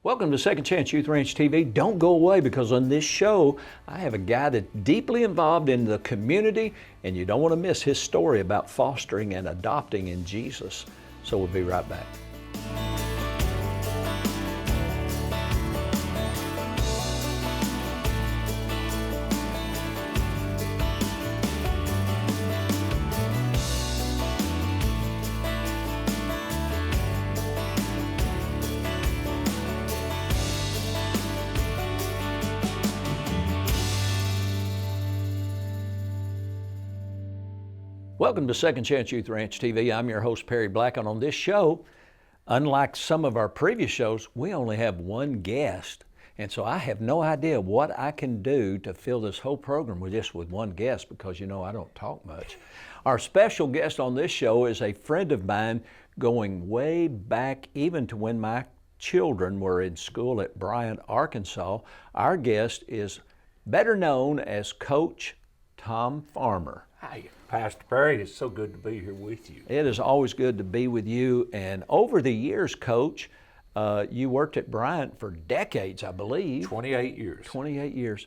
Welcome to Second Chance Youth Ranch TV. Don't go away, because on this show, I have a guy that's deeply involved in the community, and you don't want to miss his story about fostering and adopting in Jesus. So we'll be right back. Welcome to Second Chance Youth Ranch TV. I'm your host, Perry Black, and on this show, unlike some of our previous shows, we only have one guest. And so I have no idea what I can do to fill this whole program with just one guest, because you know I don't talk much. Our special guest on this show is a friend of mine going way back even to when my children were in school at Bryant, Arkansas. Our guest is better known as Coach Tom Farmer. Hi, Pastor Perry. It's so good to be here with you. It is always good to be with you. And over the years, Coach, you worked at Bryant for decades, I believe. 28 years. 28 years.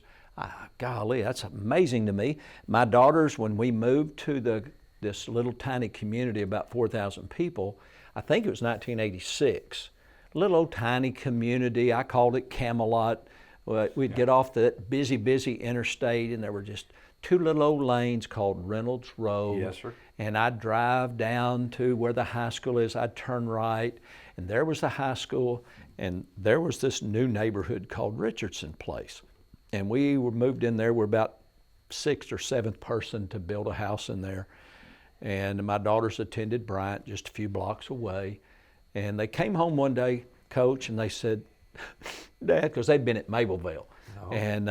Golly, that's amazing to me. My daughters, when we moved to this little tiny community, about 4,000 people, I think it was 1986. Little old tiny community. I called it Camelot. We'd get off that busy interstate, and there were just two little old lanes called Reynolds Road. Yes, sir. And I'd drive down to where the high school is. I'd turn right, and there was the high school, and there was this new neighborhood called Richardson Place. And we were moved in there. We're about sixth or seventh person to build a house in there. And my daughters attended Bryant just a few blocks away. And they came home one day, Coach, and they said, Dad, because they'd been at Mableville. Oh. And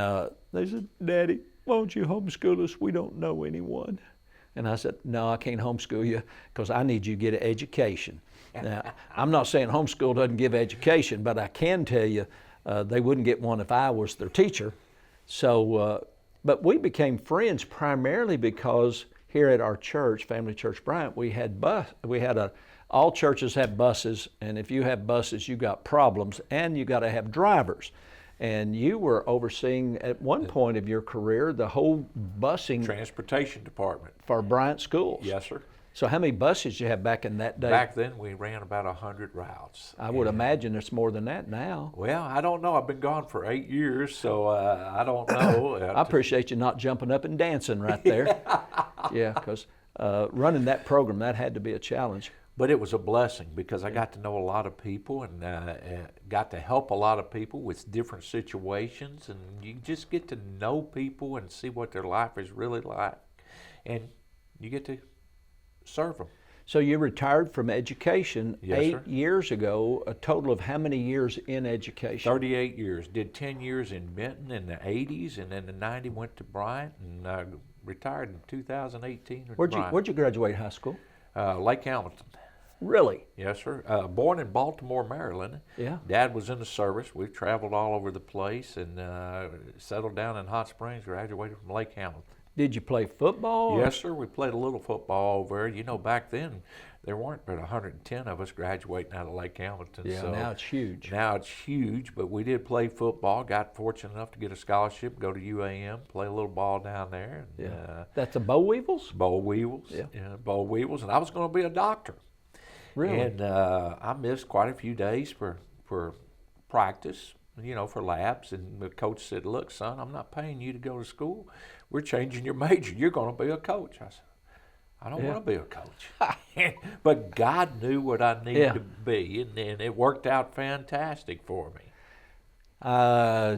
they said, Daddy, why don't you homeschool us? We don't know anyone. And I said, no, I can't homeschool you because I need you to get an education. Now, I'm not saying homeschool doesn't give education, but I can tell you they wouldn't get one if I was their teacher. So, but we became friends primarily because here at our church, Family Church Bryant, we had all churches have buses, and if you have buses, you got problems, and you got to have drivers. And you were overseeing, at one point of your career, the whole busing Transportation department for Bryant schools. Yes, sir. So how many buses did you have back in that day? Back then, we ran about 100 routes. I would imagine there's more than that now. Well, I don't know. I've been gone for 8 years, so I don't know. I appreciate you not jumping up and dancing right there. Yeah, because running that program, that had to be a challenge. But it was a blessing because I got to know a lot of people and got to help a lot of people with different situations, and you just get to know people and see what their life is really like, and you get to serve them. So you retired from education Yes, 8 sir. years ago, a total of how many years in education? 38 years. Did 10 years in Benton in the 80s, and then in 90 went to Bryant, and retired in 2018 with Bryant. Where'd you graduate high school? Lake Hamilton. Really? Yes, sir. Born in Baltimore, Maryland. Yeah. Dad was in the service. We traveled all over the place and settled down in Hot Springs, graduated from Lake Hamilton. Did you play football? Yes, sir. We played a little football over there. You know, back then, there weren't but 110 of us graduating out of Lake Hamilton. Yeah, so now it's huge. Now it's huge, but we did play football. Got fortunate enough to get a scholarship, go to UAM, play a little ball down there. And, Yeah. That's the Boll Weevils? Boll Weevils. Yeah. Boll Weevils. And I was going to be a doctor. Really? And I missed quite a few days for practice, you know, for labs. And the coach said, look, son, I'm not paying you to go to school. We're changing your major. You're going to be a coach. I said, I don't want to be a coach. But God knew what I needed to be, and it worked out fantastic for me.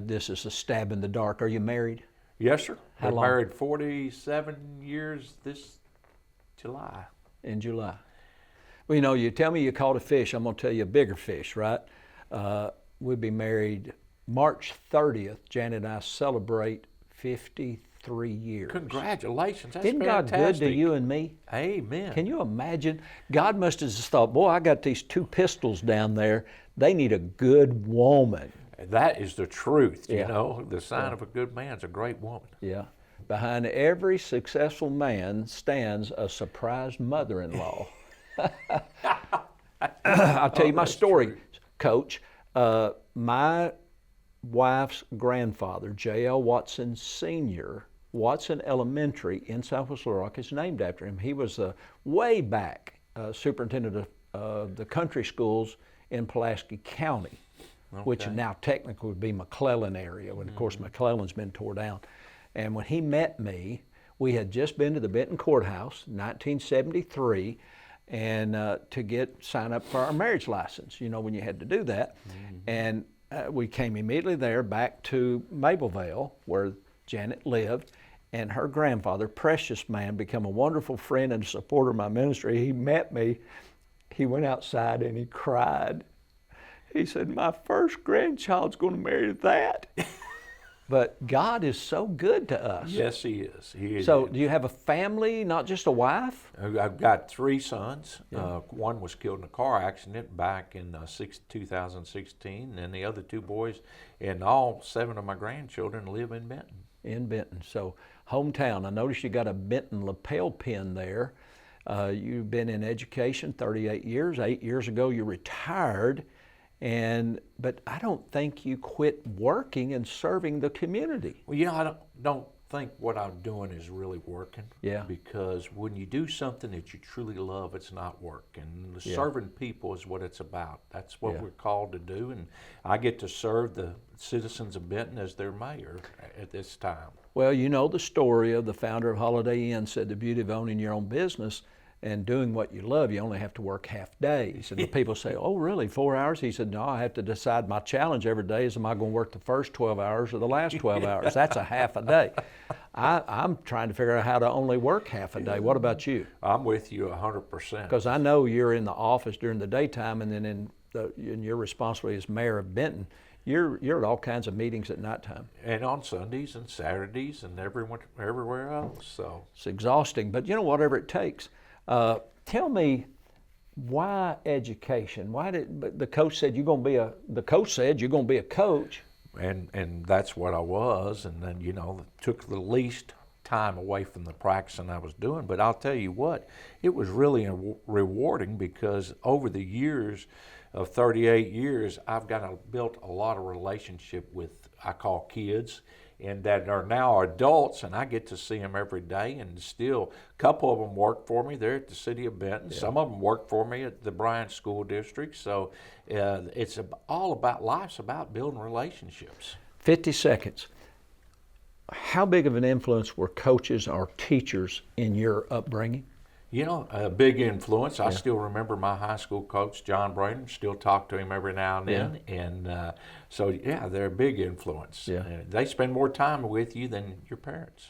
This is a stab in the dark. Are you married? Yes, sir. How long? Married 47 years this July. In July. Well, you know, you tell me you caught a fish, I'm going to tell you a bigger fish, right? We'll be married March 30th. Janet and I celebrate 53 years. Congratulations. That's Isn't God good to you and me? Amen. Can you imagine? God must have just thought, boy, I got these two pistols down there. They need a good woman. That is the truth, Yeah. you know. The sign of a good man is a great woman. Yeah. Behind every successful man stands a surprised mother-in-law. I'll tell you my story, true. Coach. My wife's grandfather, J.L. Watson Sr., Watson Elementary in Southwest Little Rock is named after him. He was way back superintendent of the country schools in Pulaski County, which now technically would be McClellan area, when of course McClellan's been tore down. And when he met me, we had just been to the Benton Courthouse, 1973, and to sign up for our marriage license, when you had to do that. And we came immediately there back to Mableville, where Janet lived, and her grandfather, precious man, became a wonderful friend and supporter of my ministry. He met me, he went outside and he cried. He said, my first grandchild's going to marry that. But God is so good to us. Yes, He is. He is. So do you have a family, not just a wife? I've got 3 sons. One was killed in a car accident back in 2016, and the other 2 boys, and all 7 of my grandchildren live in Benton. In Benton. So hometown. I noticed you got a Benton lapel pin there. You've been in education 38 years. 8 years ago you retired. But I don't think you quit working and serving the community. Well, I don't think what I'm doing is really working. Yeah. Because when you do something that you truly love, it's not work. And serving people is what it's about. That's what we're called to do. And I get to serve the citizens of Benton as their mayor at this time. Well, you know the story of the founder of Holiday Inn said the beauty of owning your own business and doing what you love, you only have to work half days. And the people say, oh, really, 4 hours? He said, no, I have to decide my challenge every day is, am I going to work the first 12 hours or the last 12 hours? That's a half a day. I'm trying to figure out how to only work half a day. What about you? I'm with you 100%. Because I know you're in the office during the daytime, and then in your responsibility as mayor of Benton, you're at all kinds of meetings at nighttime. And on Sundays and Saturdays and everywhere else. So it's exhausting, but whatever it takes. Tell me, why education? Why did the coach said you're going to be a coach? And that's what I was, and then it took the least time away from the practicing I was doing. But I'll tell you what, it was really rewarding, because over the years of 38 years, I've built a lot of relationship with, I call kids, and that are now adults, and I get to see them every day. And still, a couple of them work for me there at the city of Benton. Some of them work for me at the Bryant School District. So it's all about, life's about building relationships. 50 seconds. How big of an influence were coaches or teachers in your upbringing? A big influence. I still remember my high school coach, John Brainerd, still talk to him every now and then. And so they're a big influence. They spend more time with you than your parents.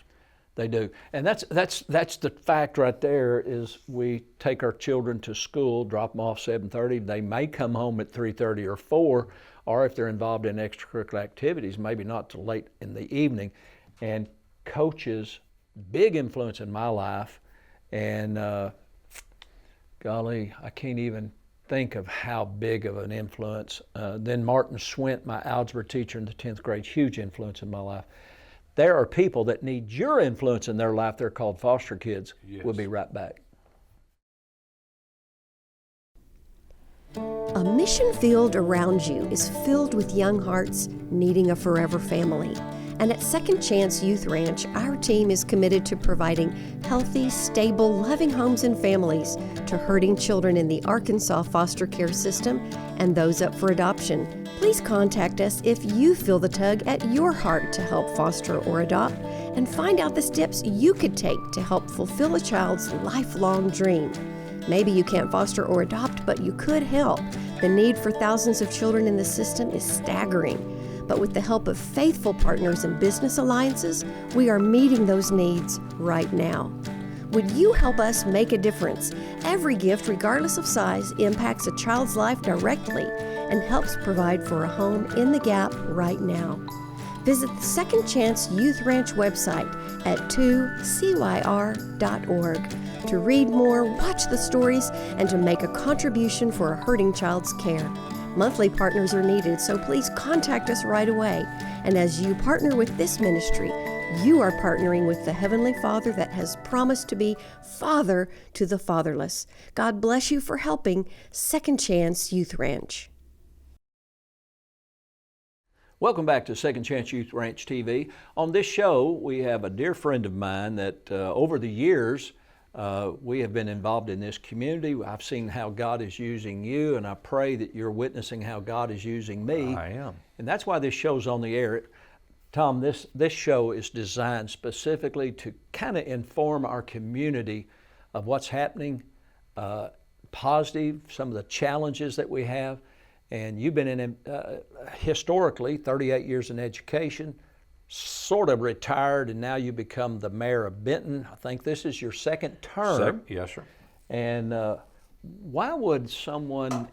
They do. And that's the fact right there, is we take our children to school, drop them off 7:30. They may come home at 3:30 or 4, or if they're involved in extracurricular activities, maybe not till late in the evening. And coaches, big influence in my life. And golly, I can't even think of how big of an influence. Then Martin Swint, my algebra teacher in the 10th grade, huge influence in my life. There are people that need your influence in their life. They're called foster kids. Yes. We'll be right back. A mission field around you is filled with young hearts needing a forever family. And at Second Chance Youth Ranch, our team is committed to providing healthy, stable, loving homes and families to hurting children in the Arkansas foster care system and those up for adoption. Please contact us if you feel the tug at your heart to help foster or adopt, and find out the steps you could take to help fulfill a child's lifelong dream. Maybe you can't foster or adopt, but you could help. The need for thousands of children in the system is staggering. But with the help of faithful partners and business alliances, we are meeting those needs right now. Would you help us make a difference? Every gift, regardless of size, impacts a child's life directly and helps provide for a home in the gap right now. Visit the Second Chance Youth Ranch website at 2CYR.org to read more, watch the stories, and to make a contribution for a hurting child's care. Monthly partners are needed, so please contact us right away. And as you partner with this ministry, you are partnering with the Heavenly Father that has promised to be Father to the fatherless. God bless you for helping Second Chance Youth Ranch. Welcome back to Second Chance Youth Ranch TV. On this show, we have a dear friend of mine that over the years, we have been involved in this community. I've seen how God is using you, and I pray that you're witnessing how God is using me. I am. And that's why this show's on the air. Tom, this show is designed specifically to kind of inform our community of what's happening, positive, some of the challenges that we have. And you've been in, historically, 38 years in education, sort of retired, and now you become the mayor of Benton. I think this is your second term. Yes, sir. And why would someone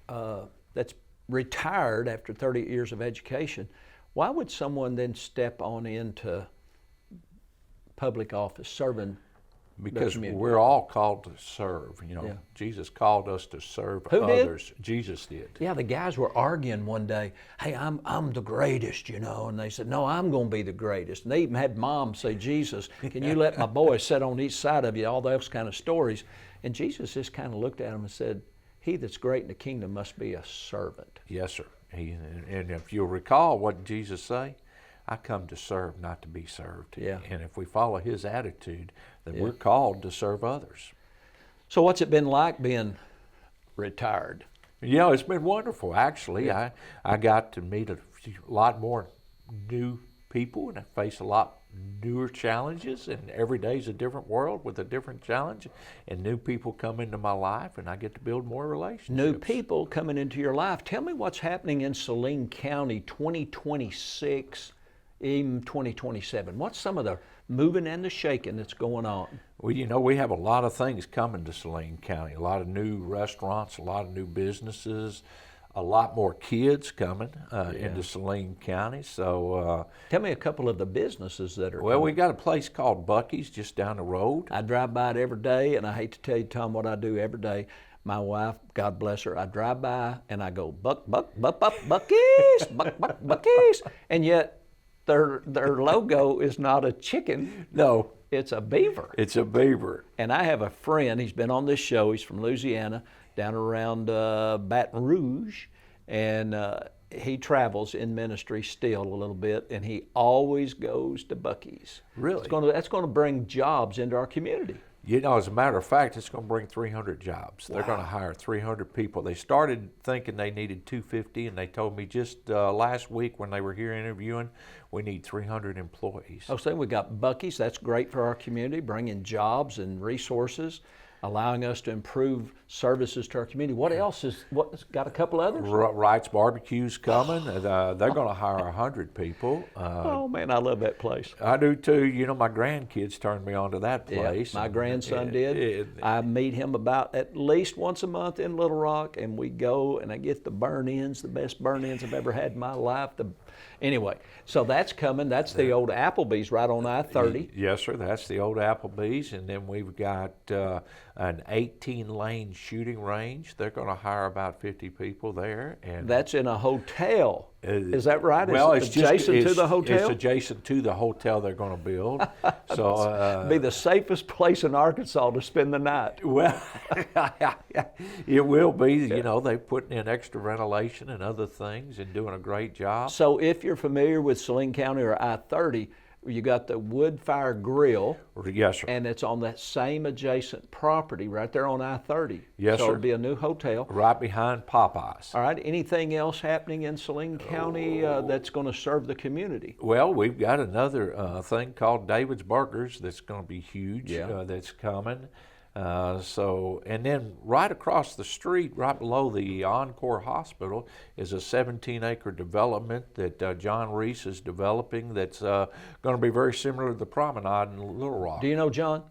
that's retired after 30 years of education, why would someone then step on into public office, serving Because we're all called to serve. You know, Yeah. Jesus called us to serve Who did? others. Jesus did. Yeah, the guys were arguing one day, hey, I'm the greatest, you know, and they said, no, I'm going to be the greatest. And they even had mom say, Jesus, can you let my boys sit on each side of you, all those kind of stories. And Jesus just kind of looked at them and said, he that's great in the kingdom must be a servant. Yes, sir. And if you'll recall what Jesus say, I come to serve, not to be served. Yeah. And if we follow his attitude, then Yeah. we're called to serve others. So what's it been like being retired? You know, it's been wonderful, actually. I got to meet a lot more new people, and I face a lot newer challenges, and every day's a different world with a different challenge, and new people come into my life, and I get to build more relationships. New people coming into your life. Tell me what's happening in Saline County 2026, even 2027. What's some of the moving and the shaking that's going on? Well, you know, we have a lot of things coming to Saline County, a lot of new restaurants, a lot of new businesses, a lot more kids coming into Saline County. So, Tell me a couple of the businesses that are well, we coming. got a place called Bucky's just down the road. I drive by it every day, and I hate to tell you, Tom, what I do every day. My wife, God bless her, I drive by and I go, Bucky's, Bucky's. And yet their logo is not a chicken. No, It's a beaver. it's a beaver. And I have a friend, he's been on this show, he's from Louisiana, down around Baton Rouge, and he travels in ministry still a little bit, and he always goes to Bucky's. Really? That's going to bring jobs into our community. You know, as a matter of fact, it's going to bring 300 jobs. They're going to hire 300 people. They started thinking they needed 250, and they told me just last week when they were here interviewing, we need 300 employees. I was saying we got Bucky's, that's great for our community, bringing jobs and resources, allowing us to improve services to our community. What else got a couple others? Wright's Barbecue's coming. They're going to hire 100 people. Oh man, I love that place. I do too. You know, my grandkids turned me on to that place. Yeah, my grandson did. I meet him about at least once a month in Little Rock, and we go and I get the burn-ins, the best burn-ins I've ever had in my life. Anyway, so that's coming. That's the old Applebee's right on I-30. Yes, sir. That's the old Applebee's, and then we've got an 18-lane shooting range. They're going to hire about 50 people there, and That's in a hotel. Is that right? well, Is it's it adjacent just, to the hotel? It's adjacent to the hotel they're going to build. So Be the safest place in Arkansas to spend the night. well, it will be. You know, they're putting in extra ventilation and other things and doing a great job. So if you're familiar with Saline County or I-30, you got the Wood Fire Grill, Yes, sir. and it's on that same adjacent property right there on I-30. Yes, so sir. it'll be a new hotel. Right behind Popeyes. All right, anything else happening in Saline County that's going to serve the community? Well, we've got another thing called David's Burgers that's going to be huge. Yeah. That's coming. And then right across the street, right below the Encore Hospital, is a 17-acre development that John Reese is developing. That's going to be very similar to the Promenade in Little Rock. Do you know John?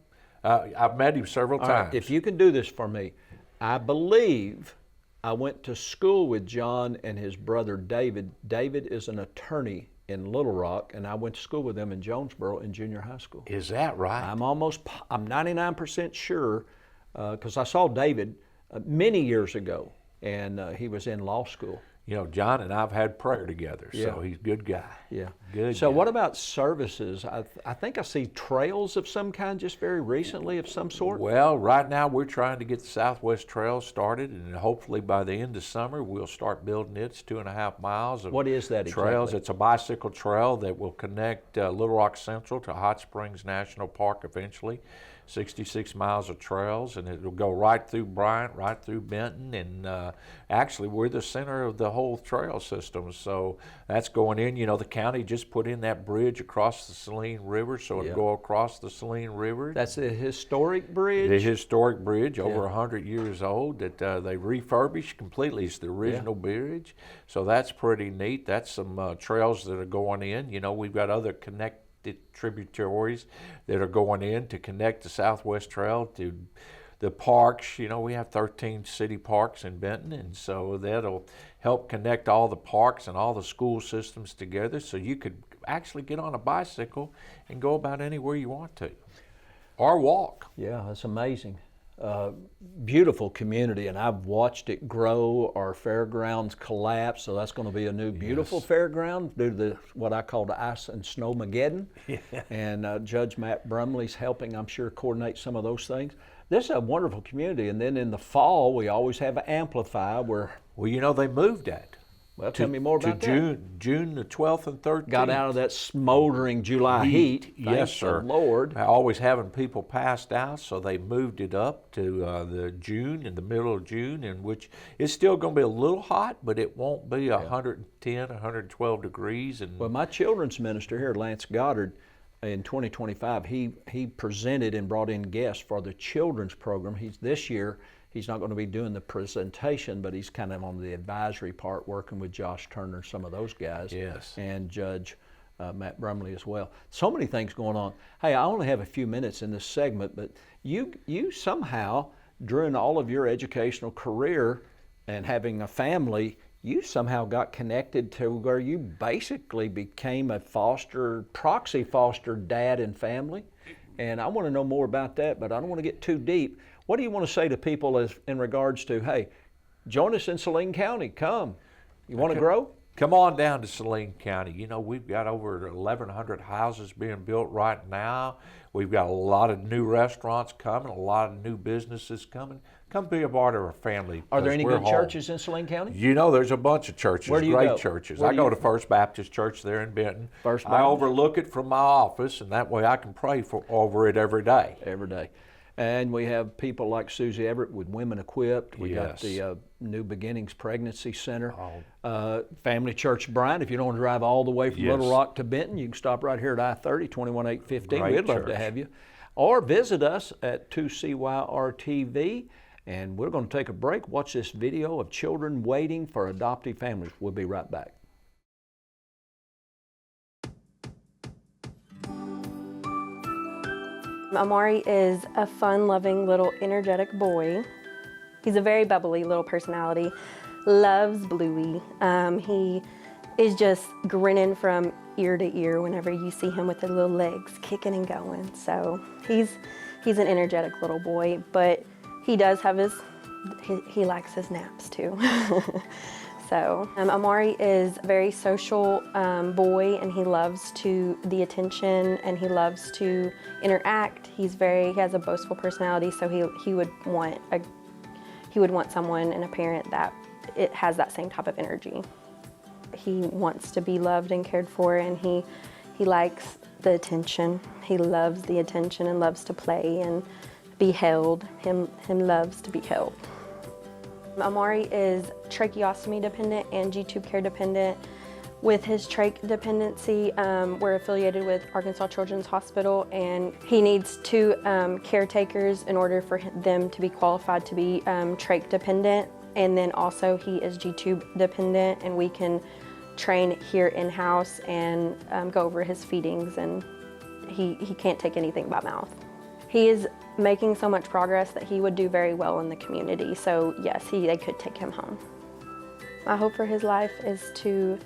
I've met him several All right, times. if you can do this for me, I believe I went to school with John and his brother David. David is an attorney in Little Rock, and I went to school with them in Jonesboro in junior high school. Is that right? I'm 99% sure, because I saw David many years ago, and he was in law school. You know, John and I've had prayer together, Yeah. so he's a good guy. Yeah. Good. So guy. what about services? I think I see trails of some kind just very recently of some sort. Well, right now we're trying to get the Southwest Trail started, and hopefully by the end of summer we'll start building it. It's 2.5 miles of What is that trails. exactly? It's a bicycle trail that will connect Little Rock Central to Hot Springs National Park eventually. 66 miles of trails, and it'll go right through Bryant, right through Benton, and actually we're the center of the whole trail system. So that's going in. You know, the county just put in that bridge across the Saline River, so it'll go across the Saline River. That's a historic bridge? The historic bridge, over 100 years old, that they refurbished completely. It's the original bridge, so that's pretty neat. That's some trails that are going in. You know, we've got other connected tributaries that are going in to connect the Southwest Trail to the parks. You know, we have 13 city parks in Benton, and so that'll help connect all the parks and all the school systems together, so you could actually get on a bicycle and go about anywhere you want to, or walk. Yeah, that's amazing. Beautiful community, and I've watched it grow. Our fairgrounds collapse, so that's going to be a new beautiful fairground due to the, what I call the ice and snow Mageddon. And Judge Matt Brumley's helping, I'm sure, coordinate some of those things. This is a wonderful community, and then in the fall we always have an Amplify where, well, you know, they moved that. well, tell me more about that. June the 12th and 13th. Got out of that smoldering July heat. Yes, Thank sir. the Lord. Always having people passed out, so they moved it up to the June, in the middle of June, in which it's still going to be a little hot, but it won't be 110, 112 degrees. And Well, my children's minister here, Lance Goddard, in 2025, he presented and brought in guests for the children's program. This year, he's not going to be doing the presentation, but he's kind of on the advisory part, working with Josh Turner, some of those guys. Yes. And Judge Matt Brumley as well. So many things going on. Hey, I only have a few minutes in this segment, but you somehow, during all of your educational career and having a family, you somehow got connected to where you basically became a proxy foster dad and family. And I want to know more about that, but I don't want to get too deep. What do you want to say to people as in regards to, hey, join us in Saline County, come. You want to grow? come on down to Saline County. You know, we've got over 1,100 houses being built right now. We've got a lot of new restaurants coming, a lot of new businesses coming. Come be a part of our family. Are there any good home. churches in Saline County? You know, there's a bunch of churches, Where do you great go? churches. Where I do go you- to First Baptist Church there in Benton. First I Baptist. overlook it from my office, and that way I can pray over it every day. Every day. And we have people like Susie Everett with Women Equipped. We got Yes. the New Beginnings Pregnancy Center. Family Church Bryant. If you don't want to drive all the way from Little Rock to Benton, you can stop right here at I-30, 21815. Great We'd love to church. have you. Or visit us at 2CYR-TV. And we're going to take a break, watch this video of children waiting for adoptive families. We'll be right back. Amari is a fun-loving little energetic boy. He's a very bubbly little personality, loves Bluey. He is just grinning from ear to ear whenever you see him with his little legs kicking and going. So he's an energetic little boy, but he does have he likes his naps too. So Amari is a very social boy, and he loves the attention, and he loves to interact. He has a boastful personality, so he would want someone and a parent that it has that same type of energy. He wants to be loved and cared for, and he likes the attention. He loves the attention and loves to play and be held. Him loves to be held. Amari is tracheostomy dependent and G-tube care dependent. With his trach dependency, we're affiliated with Arkansas Children's Hospital, and he needs 2 caretakers in order for them to be qualified to be trach dependent. And then also he is G-tube dependent, and we can train here in-house and go over his feedings, and he can't take anything by mouth. He is making so much progress that he would do very well in the community. So yes, they could take him home. My hope for his life is to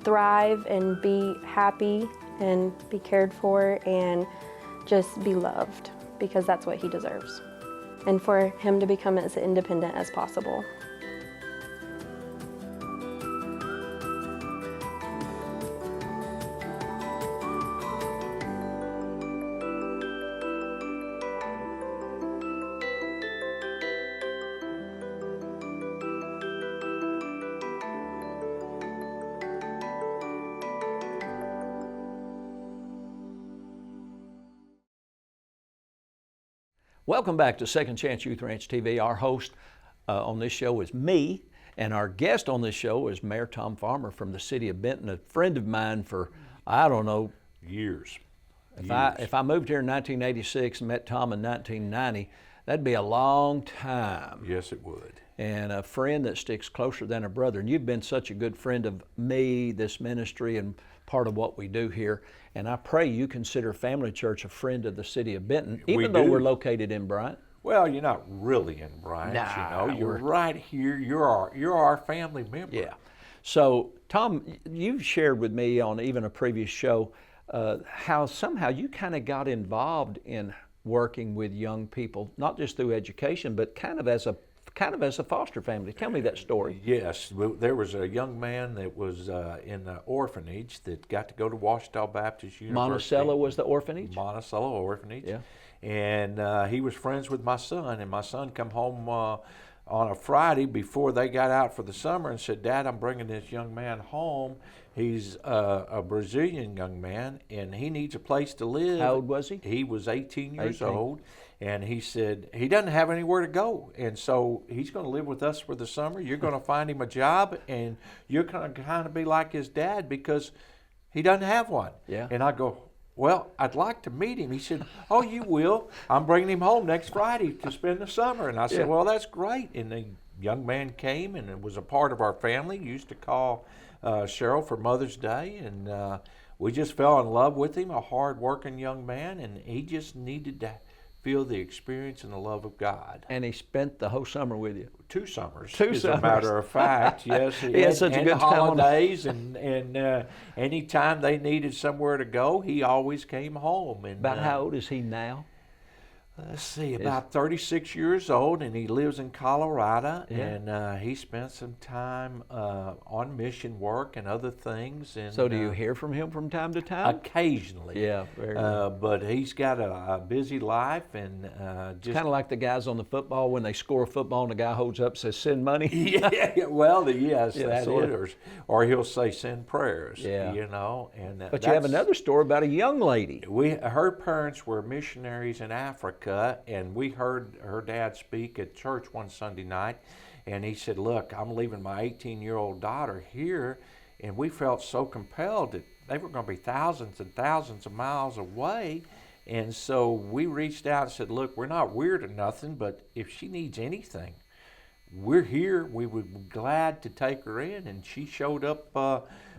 thrive and be happy and be cared for and just be loved, because that's what he deserves. And for him to become as independent as possible. Welcome back to Second Chance Youth Ranch TV. Our host on this show is me, and our guest on this show is Mayor Tom Farmer from the city of Benton, a friend of mine for, I don't know, Years. if I moved here in 1986 and met Tom in 1990, that'd be a long time. Yes, it would. And a friend that sticks closer than a brother. And you've been such a good friend of me, this ministry, and part of what we do here. And I pray you consider Family Church a friend of the city of Benton, even though we're located in Bryant. Well, you're not really in Bryant, Nah, you know. You're right here. You're our family member. Yeah. So, Tom, you've shared with me on even a previous show how somehow you kind of got involved in working with young people, not just through education, but kind of as a foster family. Tell me that story. Yes, there was a young man that was in the orphanage that got to go to Washita Baptist University. Monticello was the orphanage? Monticello Orphanage. Yeah. And he was friends with my son, and my son come home on a Friday before they got out for the summer and said, "Dad, I'm bringing this young man home. He's a Brazilian young man, and he needs a place to live." How old was he? He was 18 years 18. old, and he said he doesn't have anywhere to go, and so he's going to live with us for the summer. You're going to find him a job, and you're going to kind of be like his dad because he doesn't have one. Yeah. And I go, "Well, I'd like to meet him." He said, "Oh, you will. I'm bringing him home next Friday to spend the summer." And I said, Yeah. "Well, that's great." And the young man came and was a part of our family. Used to call Cheryl for Mother's Day, and we just fell in love with him, a hard-working young man, and he just needed to feel the experience and the love of God. And he spent the whole summer with you. 2 summers, Two as summers. a matter of fact. Yes, He had such a and good time on the- holidays, and anytime they needed somewhere to go, he always came home. And About how old is he now? let's see, about 36 years old, and he lives in Colorado, Yeah. and he spent some time on mission work and other things. And So do you hear from him from time to time? occasionally? Yeah, very good. But he's got a busy life, and just Kind of like the guys on the football when they score a football and the guy holds up and says, "Send money." yeah, well, yes, Yeah, that sort is, or he'll say send prayers. Yeah. You know, and But you have another story about a young lady. Her parents were missionaries in Africa, and we heard her dad speak at church one Sunday night, and he said, "Look, I'm leaving my 18-year-old daughter here," and we felt so compelled that they were going to be thousands and thousands of miles away, and so we reached out and said, "Look, we're not weird or nothing, but if she needs anything, we're here. We would be glad to take her in." And she showed up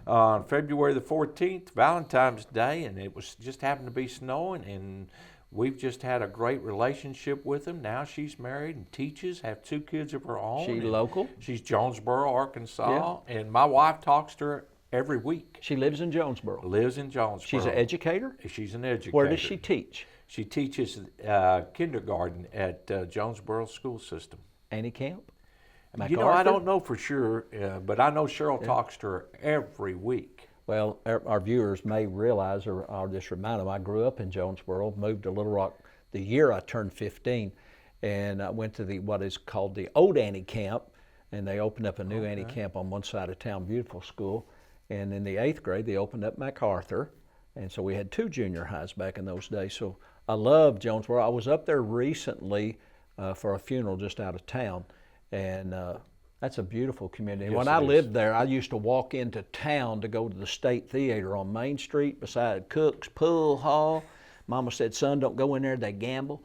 on February the 14th, Valentine's Day, and it was just happened to be snowing, and we've just had a great relationship with them. Now she's married and teaches, have 2 kids of her own. She and local? She's Jonesboro, Arkansas, and my wife talks to her every week. She lives in Jonesboro. Lives in Jonesboro. She's an educator? She's an educator. Where does she teach? She teaches kindergarten at Jonesboro School System. Annie Camp? You know, I don't know for sure, but I know Cheryl talks to her every week. Well, our viewers may realize, or I'll just remind them, I grew up in Jonesboro, moved to Little Rock the year I turned 15, and I went to what is called the old Annie Camp, and they opened up a new Annie Camp on one side of town, beautiful school. And in the 8th grade, they opened up MacArthur, and so we had 2 junior highs back in those days. So I love Jonesboro. I was up there recently for a funeral just out of town, and that's a beautiful community. Yes, When I it is. lived there, I used to walk into town to go to the State Theater on Main Street beside Cook's Pool Hall. Mama said, "Son, don't go in there, they gamble."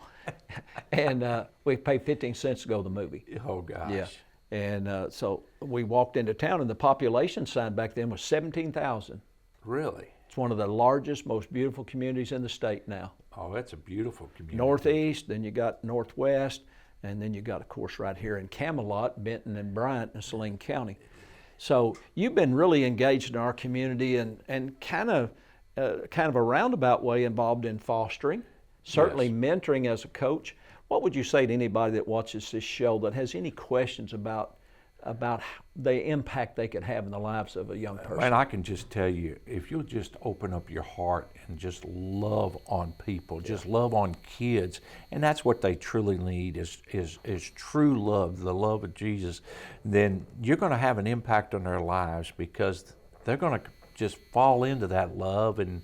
And we paid 15 cents to go to the movie. Oh, gosh. Yeah. And so we walked into town, and the population sign back then was 17,000. Really? It's one of the largest, most beautiful communities in the state now. Oh, that's a beautiful community. Northeast, then you got Northwest, and then you got, of course, right here in Camelot, Benton and Bryant in Saline County. So you've been really engaged in our community and kind of a roundabout way involved in fostering, certainly mentoring as a coach. What would you say to anybody that watches this show that has any questions about the impact they could have in the lives of a young person? And I can just tell you, if you'll just open up your heart and just love on people, just love on kids, and that's what they truly need is true love, the love of Jesus, then you're going to have an impact on their lives because they're going to just fall into that love and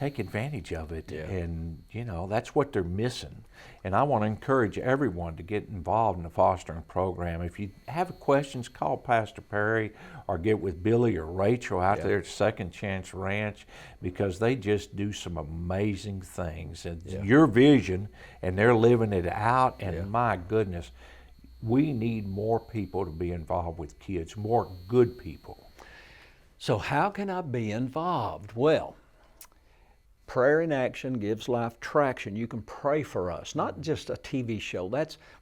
take advantage of it. Yeah. And, you know, that's what they're missing. And I want to encourage everyone to get involved in the fostering program. If you have questions, call Pastor Perry or get with Billy or Rachel out there at Second Chance Ranch, because they just do some amazing things. And your vision, and they're living it out. And my goodness, we need more people to be involved with kids, more good people. So how can I be involved? Well, prayer in action gives life traction. You can pray for us, not just a TV show.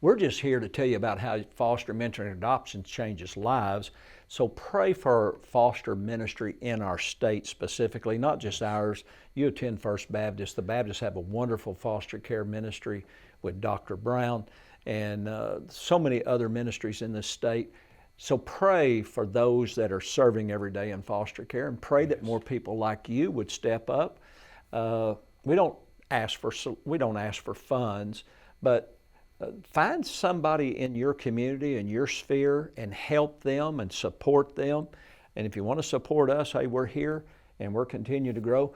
We're just here to tell you about how foster, mentoring, and adoption changes lives. So pray for foster ministry in our state specifically, not just ours. You attend First Baptist. The Baptists have a wonderful foster care ministry with Dr. Brown and so many other ministries in this state. So pray for those that are serving every day in foster care, and pray that more people like you would step up. We don't ask for funds, but find somebody in your community, in your sphere, and help them and support them. And if you want to support us, hey, we're here and we're continuing to grow.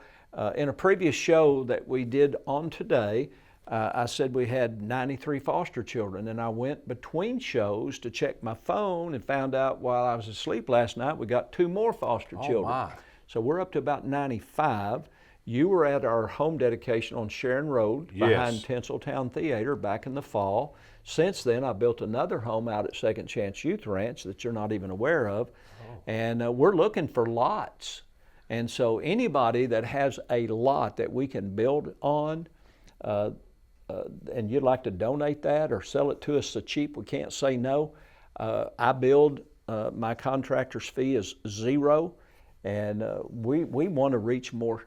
In a previous show that we did on today, I said we had 93 foster children, and I went between shows to check my phone and found out while I was asleep last night we got 2 more foster children. My. So we're up to about 95. You were at our home dedication on Sharon Road behind Tinseltown Theater back in the fall. Since then, I built another home out at Second Chance Youth Ranch that you're not even aware of. And we're looking for lots. And so anybody that has a lot that we can build on, and you'd like to donate that or sell it to us so cheap we can't say no, I build, my contractor's fee is $0, and we want to reach more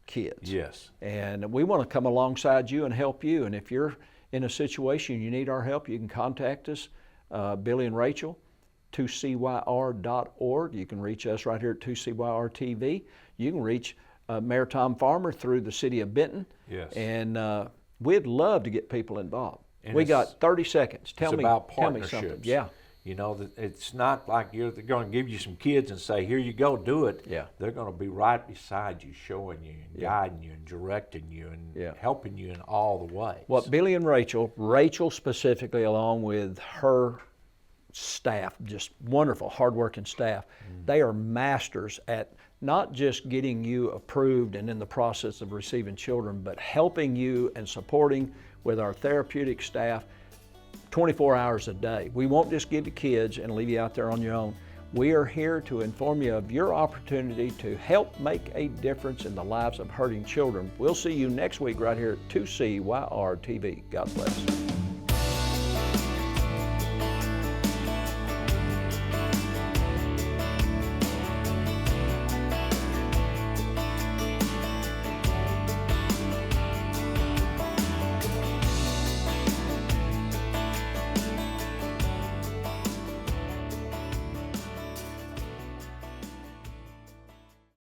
kids. Yes. And we want to come alongside you and help you. And if you're in a situation you need our help, you can contact us, Billy and Rachel, 2CYR.org. You can reach us right here at 2CYR-TV. You can reach Mayor Tom Farmer through the city of Benton. Yes. And we'd love to get people involved. And We got 30 seconds. Tell it's me about something. partnerships. Yeah. You know, it's not like they're going to give you some kids and say, here you go, do it. Yeah. They're going to be right beside you, showing you and guiding you and directing you and helping you in all the ways. What Billy and Rachel specifically, along with her staff, just wonderful, hardworking staff, they are masters at not just getting you approved and in the process of receiving children, but helping you and supporting with our therapeutic staff 24 hours a day. We won't just give you kids and leave you out there on your own. We are here to inform you of your opportunity to help make a difference in the lives of hurting children. We'll see you next week right here at 2CYR-TV. God bless.